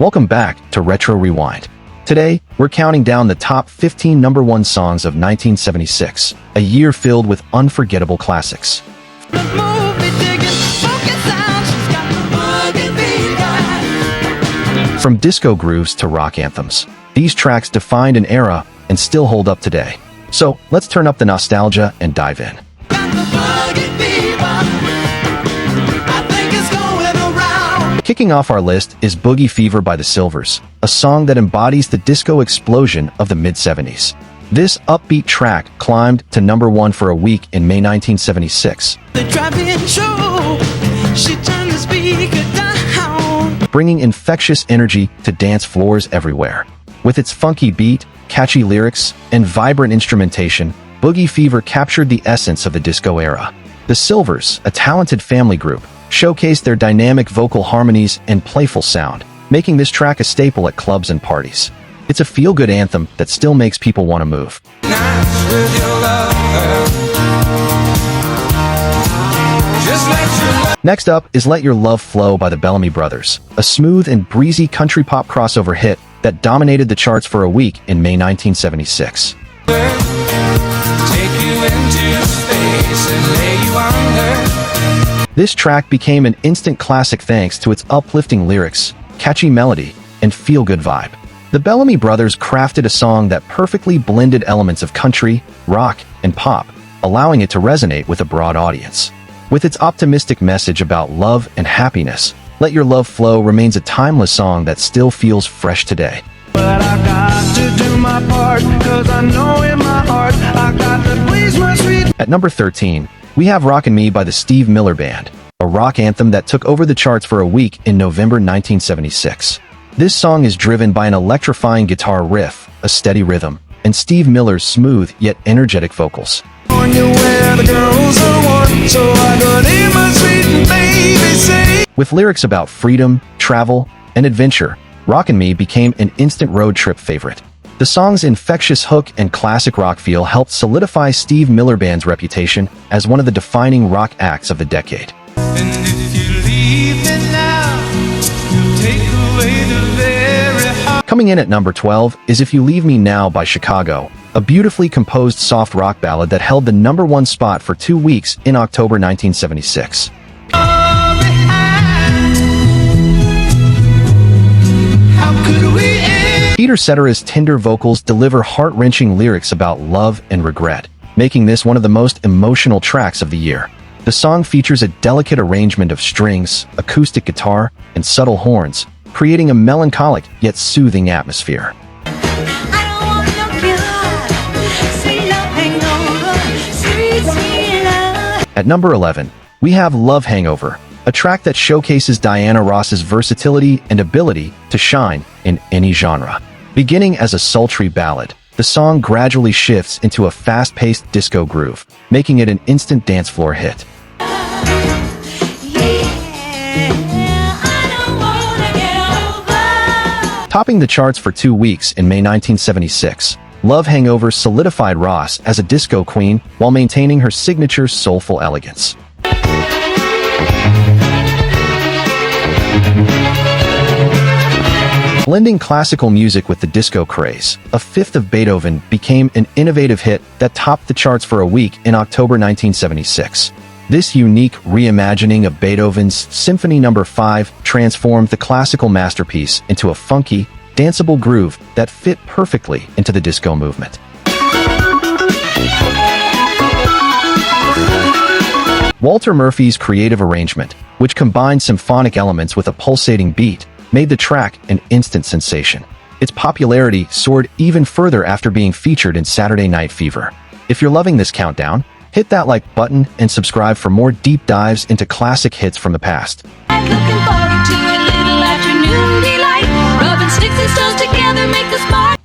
Welcome back to Retro Rewind. Today, we're counting down the top 15 number one songs of 1976, a year filled with unforgettable classics. From disco grooves to rock anthems, these tracks defined an era and still hold up today. So, let's turn up the nostalgia and dive in. Kicking off our list is Boogie Fever by the Sylvers, a song that embodies the disco explosion of the mid-70s. This upbeat track climbed to number one for a week in May 1976, bringing infectious energy to dance floors everywhere. With its funky beat, catchy lyrics, and vibrant instrumentation, Boogie Fever captured the essence of the disco era. The Sylvers, a talented family group, showcased their dynamic vocal harmonies and playful sound, making this track a staple at clubs and parties. It's a feel-good anthem that still makes people want to move. Next up is Let Your Love Flow by the Bellamy Brothers, a smooth and breezy country pop crossover hit that dominated the charts for a week in May 1976. This track became an instant classic thanks to its uplifting lyrics, catchy melody, and feel-good vibe. The Bellamy Brothers crafted a song that perfectly blended elements of country, rock, and pop, allowing it to resonate with a broad audience. With its optimistic message about love and happiness, Let Your Love Flow remains a timeless song that still feels fresh today. But I got to do my part, 'cause I know in my heart I got to please my sweet. At number 13, we have Rockin' Me by the Steve Miller Band, a rock anthem that took over the charts for a week in November 1976. This song is driven by an electrifying guitar riff, a steady rhythm, and Steve Miller's smooth yet energetic vocals. With lyrics about freedom, travel, and adventure, Rockin' Me became an instant road trip favorite. The song's infectious hook and classic rock feel helped solidify Steve Miller Band's reputation as one of the defining rock acts of the decade. Coming in at number 12 is If You Leave Me Now by Chicago, a beautifully composed soft rock ballad that held the number one spot for 2 weeks in October 1976. Peter Cetera's tender vocals deliver heart-wrenching lyrics about love and regret, making this one of the most emotional tracks of the year. The song features a delicate arrangement of strings, acoustic guitar, and subtle horns, creating a melancholic yet soothing atmosphere. At number 11, we have Love Hangover, a track that showcases Diana Ross's versatility and ability to shine in any genre. Beginning as a sultry ballad, the song gradually shifts into a fast-paced disco groove, making it an instant dance floor hit. Topping the charts for 2 weeks in May 1976, Love Hangover solidified Ross as a disco queen while maintaining her signature soulful elegance. Blending classical music with the disco craze, A Fifth of Beethoven became an innovative hit that topped the charts for a week in October 1976. This unique reimagining of Beethoven's Symphony No. 5 transformed the classical masterpiece into a funky, danceable groove that fit perfectly into the disco movement. Walter Murphy's creative arrangement, which combined symphonic elements with a pulsating beat, made the track an instant sensation. Its popularity soared even further after being featured in Saturday Night Fever. If you're loving this countdown, hit that like button and subscribe for more deep dives into classic hits from the past.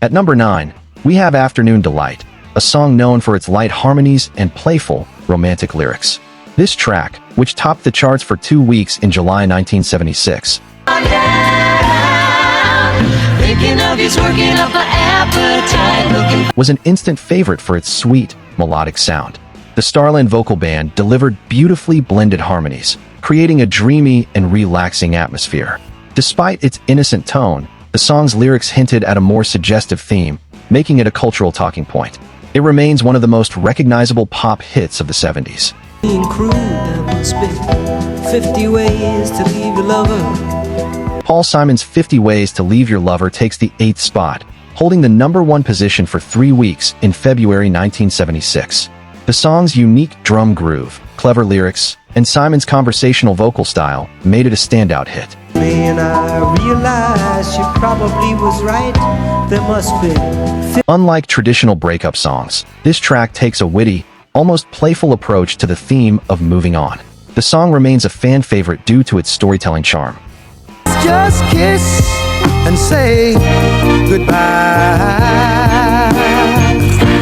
At number 9, we have Afternoon Delight, a song known for its light harmonies and playful, romantic lyrics. This track, which topped the charts for 2 weeks in July 1976, was an instant favorite for its sweet, melodic sound. The Starland vocal band delivered beautifully blended harmonies, creating a dreamy and relaxing atmosphere. Despite its innocent tone, the song's lyrics hinted at a more suggestive theme, making it a cultural talking point. It remains one of the most recognizable pop hits of the 70s. Paul Simon's 50 Ways to Leave Your Lover takes the 8th spot, holding the #1 position for 3 weeks in February 1976. The song's unique drum groove, clever lyrics, and Simon's conversational vocal style made it a standout hit. And I realized she probably was right. There must be. Unlike traditional breakup songs, this track takes a witty, almost playful approach to the theme of moving on. The song remains a fan favorite due to its storytelling charm. Just kiss and say goodbye.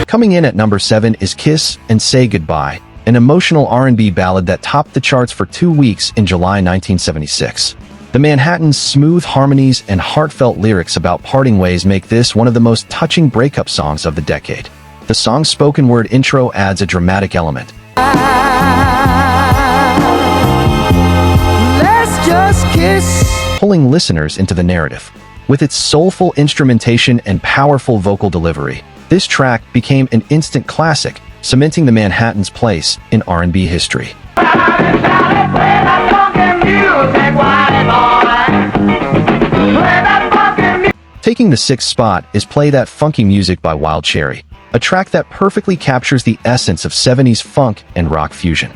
Coming in at number 7 is Kiss and Say Goodbye, an emotional R&B ballad that topped the charts for 2 weeks in July 1976. The Manhattans' smooth harmonies and heartfelt lyrics about parting ways make this one of the most touching breakup songs of the decade. The song's spoken word intro adds a dramatic element. Let's just kiss. Pulling listeners into the narrative. With its soulful instrumentation and powerful vocal delivery, this track became an instant classic, cementing the Manhattans' place in R&B history. Taking the 6th spot is Play That Funky Music by Wild Cherry, a track that perfectly captures the essence of 70s funk and rock fusion.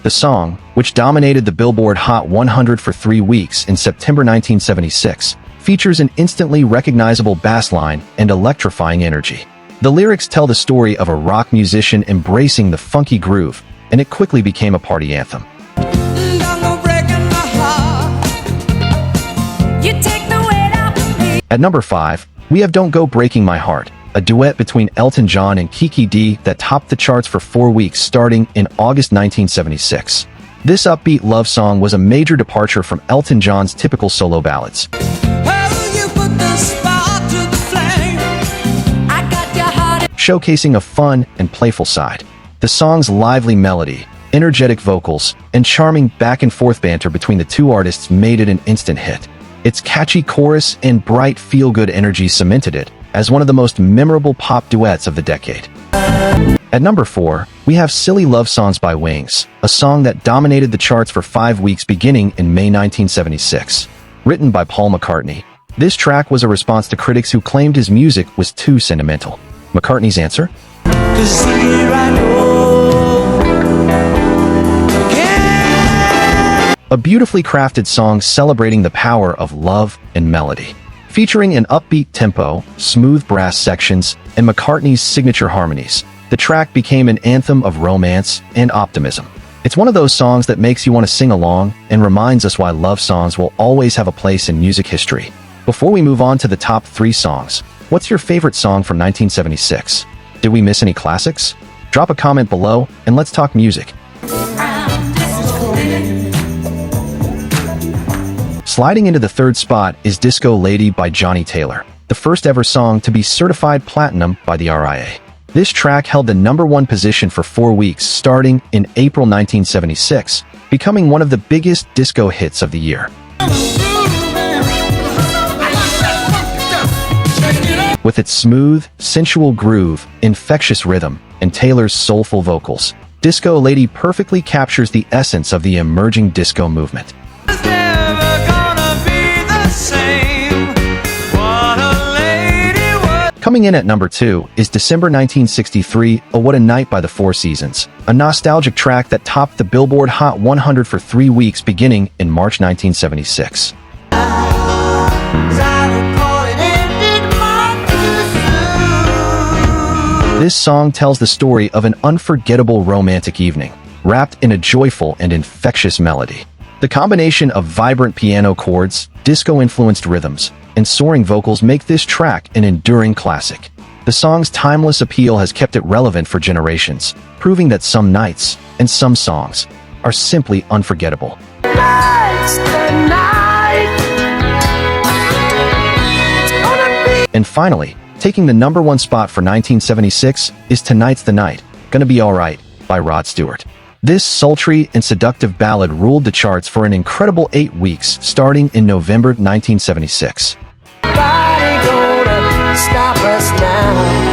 The song, which dominated the Billboard Hot 100 for 3 weeks in September 1976, features an instantly recognizable bass line and electrifying energy. The lyrics tell the story of a rock musician embracing the funky groove, and it quickly became a party anthem. At number 5, we have Don't Go Breaking My Heart, a duet between Elton John and Kiki D that topped the charts for 4 weeks starting in August 1976. This upbeat love song was a major departure from Elton John's typical solo ballads. Showcasing a fun and playful side. The song's lively melody, energetic vocals, and charming back-and-forth banter between the two artists made it an instant hit. Its catchy chorus and bright feel-good energy cemented it as one of the most memorable pop duets of the decade. At number 4, we have Silly Love Songs by Wings, a song that dominated the charts for 5 weeks beginning in May 1976. Written by Paul McCartney, this track was a response to critics who claimed his music was too sentimental. McCartney's answer? A beautifully crafted song celebrating the power of love and melody. Featuring an upbeat tempo, smooth brass sections, and McCartney's signature harmonies, the track became an anthem of romance and optimism. It's one of those songs that makes you want to sing along and reminds us why love songs will always have a place in music history. Before we move on to the top 3 songs, what's your favorite song from 1976? Did we miss any classics? Drop a comment below and let's talk music. Sliding into the 3rd spot is Disco Lady by Johnny Taylor, the first ever song to be certified platinum by the RIA. This track held the #1 position for 4 weeks starting in April 1976, becoming one of the biggest disco hits of the year. With its smooth, sensual groove, infectious rhythm, and Taylor's soulful vocals, Disco Lady perfectly captures the essence of the emerging disco movement. Coming in at number 2 is December 1963, Oh What a Night by the Four Seasons, a nostalgic track that topped the Billboard Hot 100 for 3 weeks beginning in March 1976. This song tells the story of an unforgettable romantic evening, wrapped in a joyful and infectious melody. The combination of vibrant piano chords, disco-influenced rhythms, and soaring vocals make this track an enduring classic. The song's timeless appeal has kept it relevant for generations, proving that some nights and some songs are simply unforgettable. And finally, taking the #1 spot for 1976 is Tonight's the Night, Gonna Be Alright, by Rod Stewart. This sultry and seductive ballad ruled the charts for an incredible 8 weeks, starting in November 1976. Nobody gonna stop us now.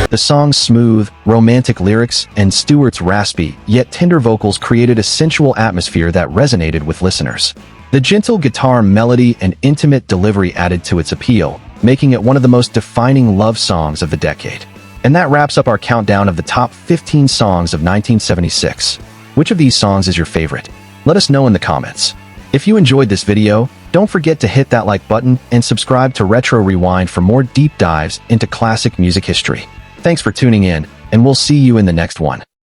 The song's smooth, romantic lyrics and Stewart's raspy, yet tender vocals created a sensual atmosphere that resonated with listeners. The gentle guitar melody and intimate delivery added to its appeal, making it one of the most defining love songs of the decade. And that wraps up our countdown of the top 15 songs of 1976. Which of these songs is your favorite? Let us know in the comments. If you enjoyed this video, don't forget to hit that like button and subscribe to Retro Rewind for more deep dives into classic music history. Thanks for tuning in, and we'll see you in the next one.